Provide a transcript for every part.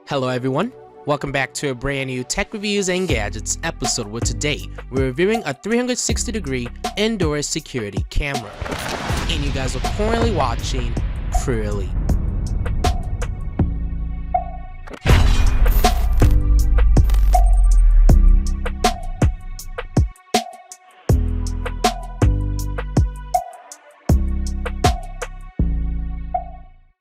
Hello everyone, welcome back to a brand new Tech Reviews and Gadgets episode where today we're reviewing a 360 degree indoor security camera. And you guys are currently watching CrewElite.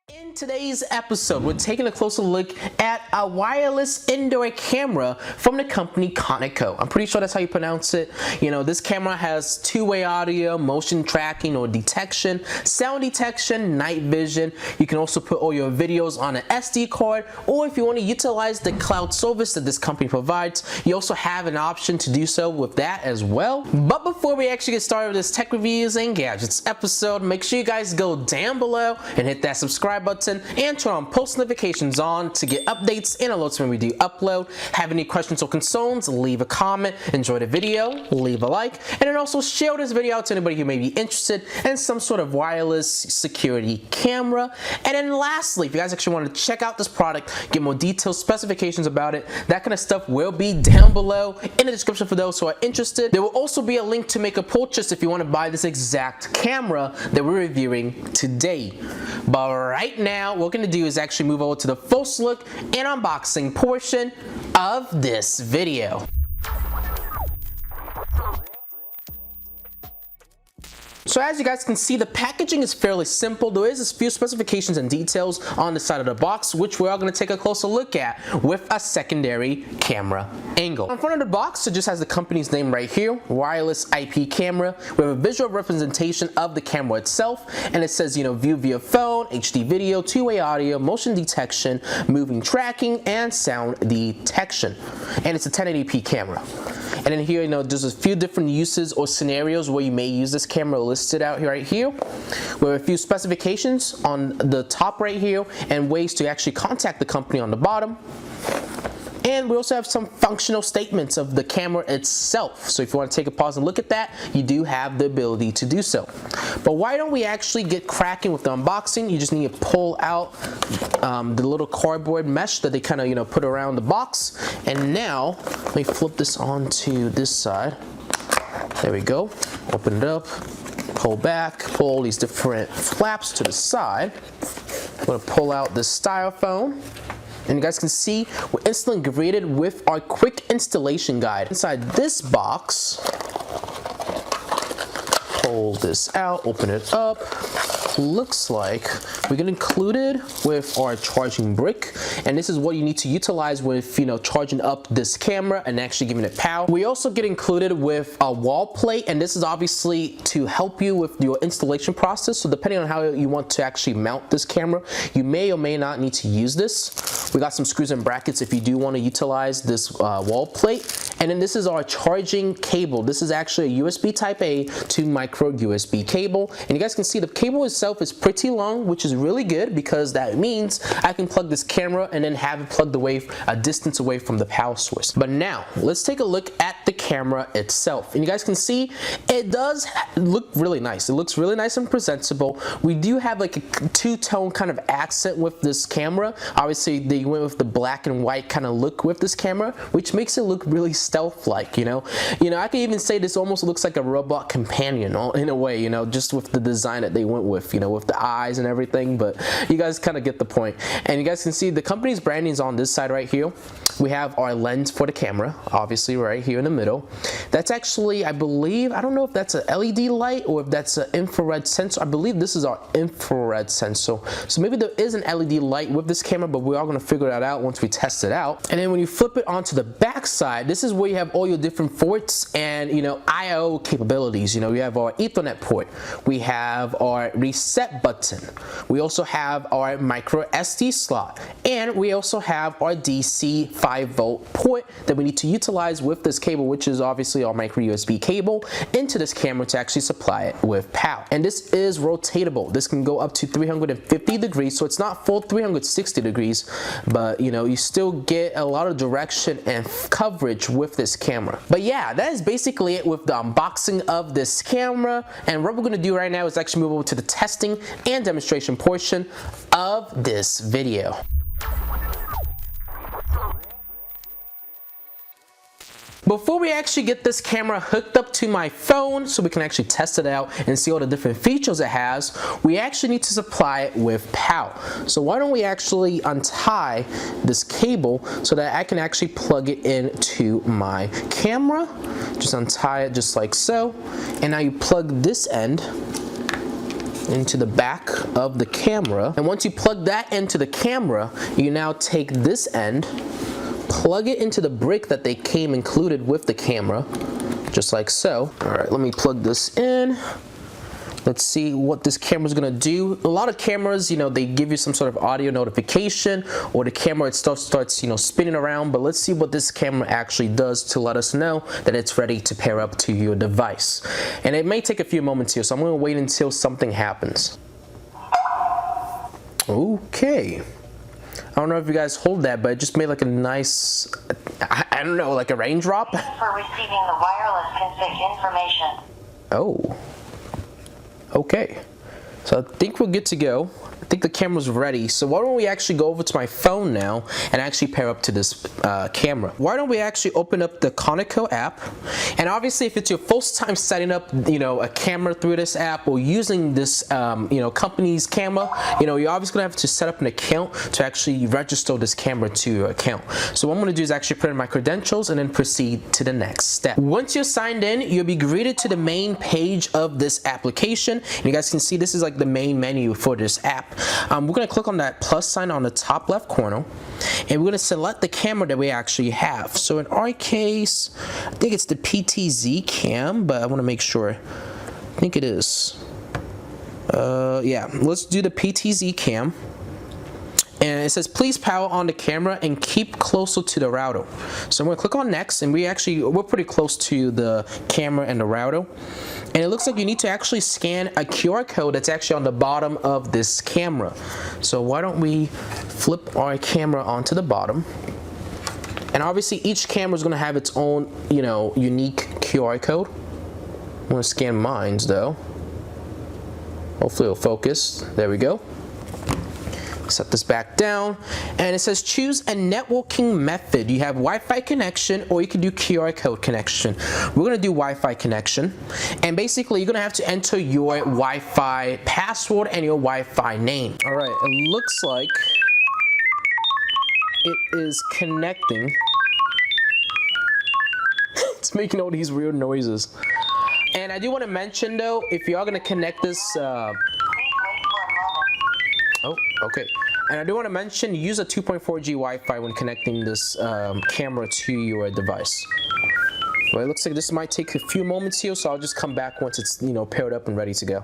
In today's episode, we're taking a closer look at a wireless indoor camera from the company Conico. I'm pretty sure that's how you pronounce it. You know, this camera has two-way audio, motion tracking or detection, sound detection, night vision. You can also put all your videos on an SD card, or if you want to utilize the cloud service that this company provides, you also have an option to do so with that as well. But before we actually get started with this Tech Reviews and Gadgets episode, make sure you guys go down below and hit that subscribe button and turn on post notifications on to get updates and alerts when we do upload. Have any questions or concerns, leave a comment. Enjoy the video, leave a like, and then also share this video out to anybody who may be interested in some sort of wireless security camera. And then lastly, if you guys actually want to check out this product, get more detailed specifications about it, that kind of stuff will be down below in the description for those who are interested. There will also be a link to make a purchase if you want to buy this exact camera that we're reviewing today. But right now, what we're going to do is actually move over to the first look and unboxing portion of this video. So as you guys can see, the packaging is fairly simple. There is a few specifications and details on the side of the box, which we are going to take a closer look at with a secondary camera angle. In front of the box, it just has the company's name right here, wireless IP camera. We have a visual representation of the camera itself, and it says, you know, view via phone, HD video, two-way audio, motion detection, moving tracking, and sound detection. And it's a 1080p camera. And then here, you know, there's a few different uses or scenarios where you may use this camera listed out here, right here. We have a few specifications on the top right here and ways to actually contact the company on the bottom. And we also have some functional statements of the camera itself. So if you want to take a pause and look at that, you do have the ability to do so. But why don't we actually get cracking with the unboxing? You just need to pull out the little cardboard mesh that they kind of, you know, put around the box. And now, let me flip this onto this side. There we go. Open it up, pull back, pull all these different flaps to the side. I'm going to pull out the styrofoam. And you guys can see we're instantly greeted with our quick installation guide. Inside this box, pull this out, open it up. Looks like we get included with our charging brick, and this is what you need to utilize with, you know, charging up this camera and actually giving it power. We also get included with a wall plate, and this is obviously to help you with your installation process. So depending on how you want to actually mount this camera, you may or may not need to use this. We got some screws and brackets if you do want to utilize this wall plate. And then this is our charging cable. This is actually a USB Type A to micro USB cable. And you guys can see the cable itself is pretty long, which is really good because that means I can plug this camera and then have it plugged away a distance away from the power source. But now, let's take a look at the camera itself. And you guys can see it does look really nice. It looks really nice and presentable. We do have like a two-tone kind of accent with this camera. Obviously, they went with the black and white kind of look with this camera, which makes it look really stealth-like, you know. I could even say this almost looks like a robot companion in a way, you know, just with the design that they went with, you know, with the eyes and everything. But you guys kind of get the point. And you guys can see the company's branding is on this side right here. We have our lens for the camera, obviously right here in the middle. That's actually, I believe, I don't know if that's an LED light or if that's an infrared sensor. I believe this is our infrared sensor. So maybe there is an LED light with this camera, but we are going to figure that out once we test it out. And then when you flip it onto the back side, this is where you have all your different ports and, you know, I/O capabilities. You know, we have our Ethernet port. We have our reset button. We also have our micro SD slot. And we also have our DC 5-volt port that we need to utilize with this cable, which is obviously our micro USB cable, into this camera to actually supply it with power. And this is rotatable. This can go up to 350 degrees, so it's not full 360 degrees, but you know, you still get a lot of direction and coverage with this camera. But yeah, that is basically it with the unboxing of this camera. And what we're going to do right now is actually move over to the testing and demonstration portion of this video. Before we actually get this camera hooked up to my phone so we can actually test it out and see all the different features it has, we actually need to supply it with power. So why don't we actually untie this cable so that I can actually plug it into my camera. Just untie it just like so, and now you plug this end into the back of the camera, and once you plug that into the camera, you now take this end, plug it into the brick that they came included with the camera, just like so. Alright, let me plug this in. Let's see what this camera is going to do. A lot of cameras, you know, they give you some sort of audio notification, or the camera itself starts, you know, spinning around, but let's see what this camera actually does to let us know that it's ready to pair up to your device. And it may take a few moments here, so I'm going to wait until something happens. Okay. I don't know if you guys hold that, but it just made like a nice, I don't know, like a raindrop. For receiving the wireless config information. Oh. Okay, so I think we're good to go. I think the camera's ready. So why don't we actually go over to my phone now and actually pair up to this camera. Why don't we actually open up the Conico app? And obviously, if it's your first time setting up, you know, a camera through this app or using this, you know, company's camera, you know, you're obviously gonna have to set up an account to actually register this camera to your account. So what I'm gonna do is actually put in my credentials and then proceed to the next step. Once you're signed in, you'll be greeted to the main page of this application. And you guys can see this is like the main menu for this app. We're going to click on that plus sign on the top left corner, and we're going to select the camera that we actually have. So in our case, I think it's the PTZ cam, but I want to make sure. I think it is. Yeah, let's do the PTZ cam. And it says please power on the camera and keep closer to the router. So I'm going to click on next, and we're pretty close to the camera and the router. And it looks like you need to actually scan a QR code that's actually on the bottom of this camera. So why don't we flip our camera onto the bottom. And obviously each camera is going to have its own, you know, unique QR code. I'm going to scan mine though. Hopefully it'll focus. There we go. Set this back down, and it says choose a networking method. You have Wi-Fi connection, or you can do QR code connection. We're gonna do Wi-Fi connection, and basically you're gonna have to enter your Wi-Fi password and your Wi-Fi name. All right, it looks like it is connecting. It's making all these weird noises. And I do want to mention though, if you are gonna connect this. Oh, okay. And I do want to mention, use a 2.4G Wi-Fi when connecting this camera to your device. Well, it looks like this might take a few moments here, so I'll just come back once it's, you know, paired up and ready to go.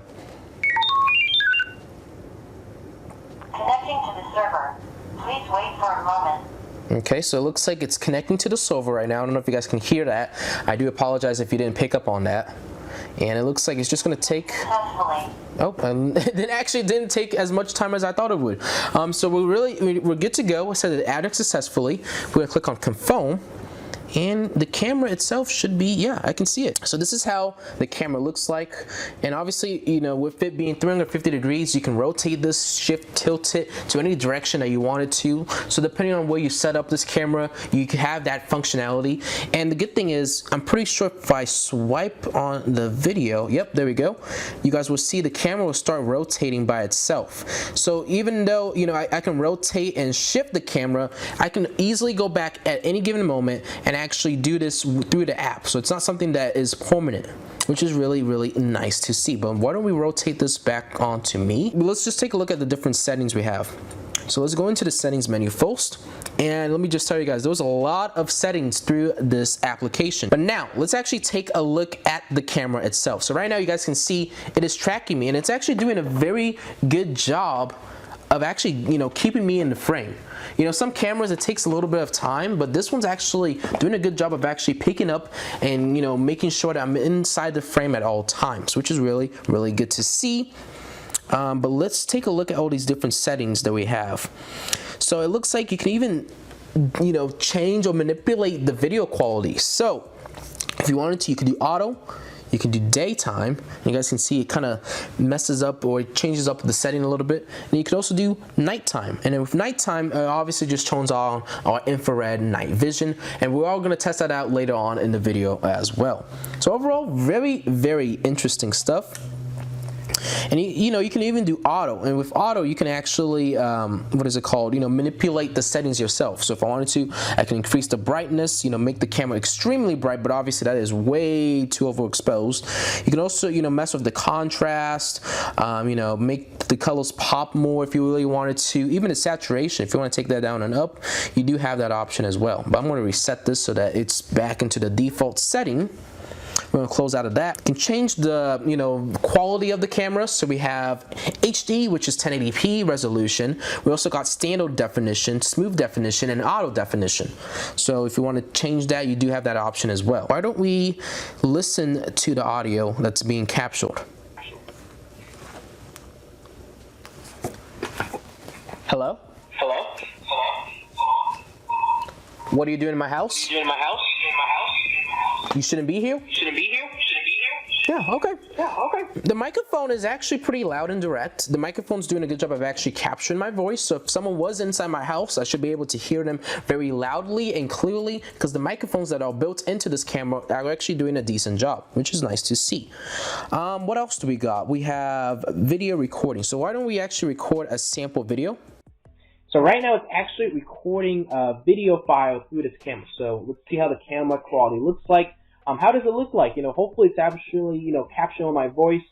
Connecting to the server. Please wait for a moment. Okay, so it looks like it's connecting to the server right now. I don't know if you guys can hear that. I do apologize if you didn't pick up on that. And it looks like it's just going to take... Oh, it actually didn't take as much time as I thought it would. So we're good to go. I said it added successfully. We're going to click on confirm. And the camera itself should be, yeah, I can see it. So this is how the camera looks like. And obviously, you know, with it being 350 degrees, you can rotate this, shift, tilt it to any direction that you want it to. So depending on where you set up this camera, you can have that functionality. And the good thing is, I'm pretty sure if I swipe on the video, yep, there we go, you guys will see the camera will start rotating by itself. So even though, you know, I can rotate and shift the camera, I can easily go back at any given moment and actually do this through the app. So it's not something that is permanent, which is really, really nice to see. But why don't we rotate this back onto me? Let's just take a look at the different settings we have. So let's go into the settings menu first. And let me just tell you guys, there's a lot of settings through this application. But now let's actually take a look at the camera itself. So right now you guys can see it is tracking me, and it's actually doing a very good job of actually, you know, keeping me in the frame. You know, some cameras, it takes a little bit of time, but this one's actually doing a good job of actually picking up and, you know, making sure that I'm inside the frame at all times, which is really, really good to see. But let's take a look at all these different settings that we have. So it looks like you can even, you know, change or manipulate the video quality. So if you wanted to, you could do auto, You can do daytime. You guys can see it kind of messes up or it changes up the setting a little bit. And you can also do nighttime. And then with nighttime, obviously just turns on our infrared night vision. And we're all going to test that out later on in the video as well. So overall, very, very interesting stuff. And you can even do auto, and with auto you can actually what is it called, manipulate the settings yourself. So if I wanted to, I can increase the brightness, make the camera extremely bright, but obviously that is way too overexposed. You can also mess with the contrast, make the colors pop more if you really wanted to. Even the saturation, if you want to take that down and up, you do have that option as well. But I'm going to reset this so that it's back into the default setting. We're going to close out of that. You can change the quality of the camera. So we have HD, which is 1080p resolution. We also got standard definition, smooth definition, and auto definition. So if you want to change that, you do have that option as well. Why don't we listen to the audio that's being captured? Hello? Hello? What are you doing in my house? You in my house? You shouldn't be here? Shouldn't be here? Shouldn't be here? Yeah, okay. Yeah, okay. The microphone is actually pretty loud and direct. The microphone's doing a good job of actually capturing my voice. So if someone was inside my house, I should be able to hear them very loudly and clearly, because the microphones that are built into this camera are actually doing a decent job, which is nice to see. What else do we got? We have video recording. So why don't we actually record a sample video? So right now it's actually recording a video file through this camera. So let's see how the camera quality looks like. How does it look like? Hopefully it's actually, capturing my voice,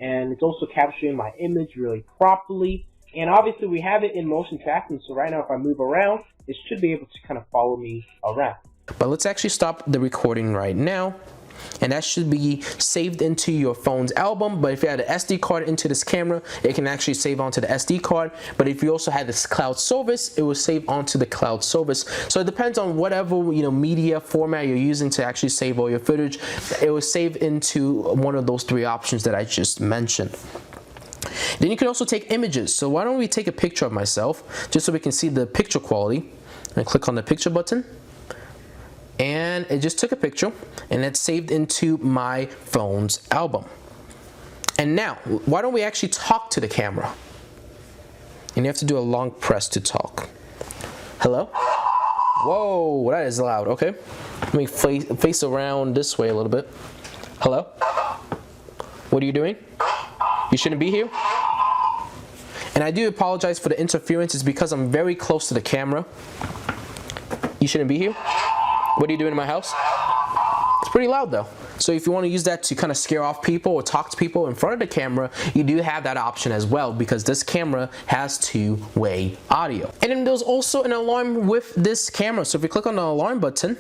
and it's also capturing my image really properly. And obviously we have it in motion tracking, so right now if I move around, it should be able to kind of follow me around. But let's actually stop the recording right now. And that should be saved into your phone's album. But if you had an SD card into this camera, it can actually save onto the SD card. But if you also had this cloud service, it will save onto the cloud service. So it depends on whatever media format you're using to actually save all your footage. It will save into one of those three options that I just mentioned. Then you can also take images. So why don't we take a picture of myself just so we can see the picture quality. And click on the picture button. And it just took a picture, and it's saved into my phone's album. And now, why don't we actually talk to the camera? And you have to do a long press to talk. Hello? Whoa, that is loud. Okay. Let me face around this way a little bit. Hello? What are you doing? You shouldn't be here? And I do apologize for the interference. It's because I'm very close to the camera. You shouldn't be here? What are you doing in my house? It's pretty loud though. So if you want to use that to kind of scare off people or talk to people in front of the camera, you do have that option as well, because this camera has two-way audio. And then there's also an alarm with this camera. So if you click on the alarm button,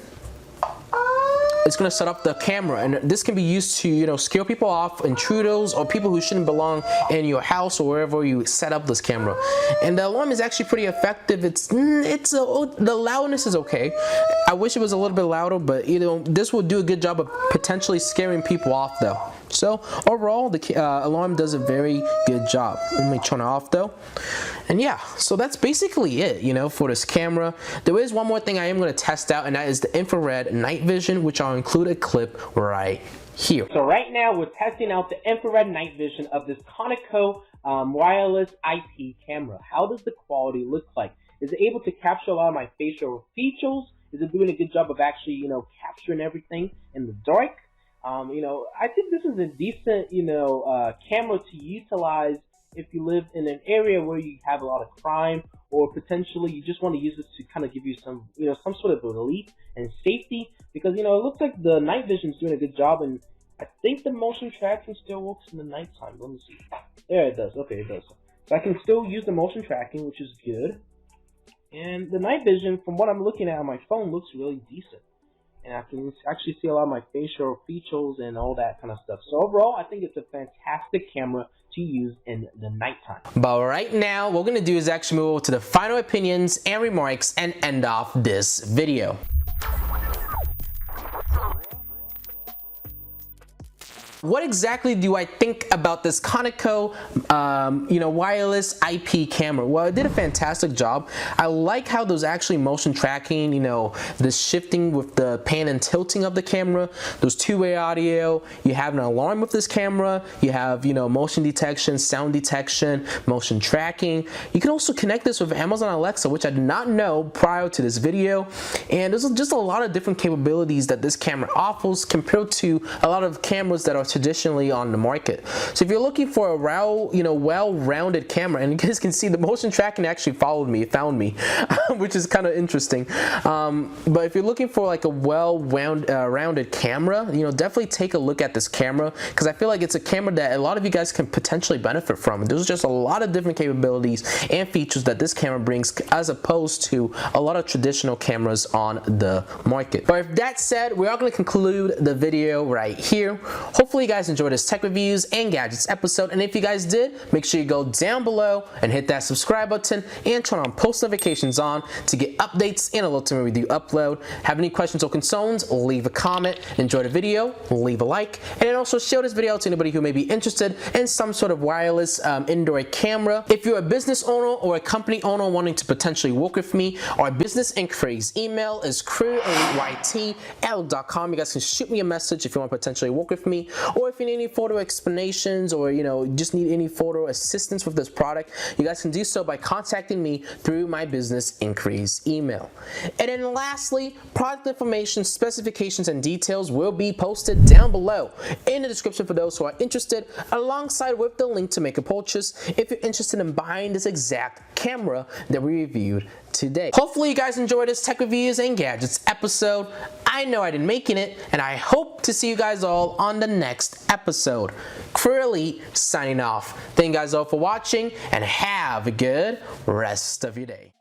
it's going to set up the camera, and this can be used to scare people off, intruders, or people who shouldn't belong in your house or wherever you set up this camera. And the alarm is actually pretty effective. The loudness is okay. I wish it was a little bit louder, but this will do a good job of potentially scaring people off though. So overall, the alarm does a very good job. Let me turn it off though. And yeah, so that's basically it, for this camera. There is one more thing I am going to test out, and that is the infrared night vision, which I'll include a clip right here. So right now we're testing out the infrared night vision of this Conico wireless IP camera. How does the quality look like? Is it able to capture a lot of my facial features? Is it doing a good job of actually, capturing everything in the dark? I think this is a decent, camera to utilize if you live in an area where you have a lot of crime, or potentially you just want to use this to kind of give you some, some sort of relief and safety, because, it looks like the night vision is doing a good job, and I think the motion tracking still works in the nighttime. Let me see. There it does. Okay, it does. So I can still use the motion tracking, which is good. And the night vision, from what I'm looking at on my phone, looks really decent. And I can actually see a lot of my facial features and all that kind of stuff. So overall, I think it's a fantastic camera to use in the nighttime. But right now, what we're going to do is actually move over to the final opinions and remarks and end off this video. What exactly do I think about this Conico, wireless IP camera? Well, it did a fantastic job. I like how there's actually motion tracking, the shifting with the pan and tilting of the camera. There's two-way audio. You have an alarm with this camera. You have, motion detection, sound detection, motion tracking. You can also connect this with Amazon Alexa, which I did not know prior to this video. And there's just a lot of different capabilities that this camera offers compared to a lot of cameras that are traditionally on the market. So if you're looking for a well-rounded camera, and you guys can see the motion tracking actually found me, which is kind of interesting. But if you're looking for like a well-rounded camera, definitely take a look at this camera, because I feel like it's a camera that a lot of you guys can potentially benefit from. There's just a lot of different capabilities and features that this camera brings as opposed to a lot of traditional cameras on the market. But with that said, we are going to conclude the video right here. Hopefully you guys enjoyed this tech reviews and gadgets episode, and if you guys did, make sure you go down below and hit that subscribe button and turn on post notifications on to get updates and alerts when we do upload. Have any questions or concerns, leave a comment. Enjoy the video, leave a like, and then also share this video to anybody who may be interested in some sort of wireless indoor camera. If you're a business owner or a company owner wanting to potentially work with me, our business inquiries email is CrewElite@outlook.com. You guys can shoot me a message if you want to potentially work with me, or if you need any photo explanations, or just need any photo assistance with this product, you guys can do so by contacting me through my business inquiries email. And then lastly, product information, specifications, and details will be posted down below in the description for those who are interested, alongside with the link to make a purchase if you're interested in buying this exact camera that we reviewed today. Hopefully you guys enjoyed this tech reviews and gadgets episode. I know I did making it, and I hope to see you guys all on the next episode. CrewElite signing off. Thank you guys all for watching, and have a good rest of your day.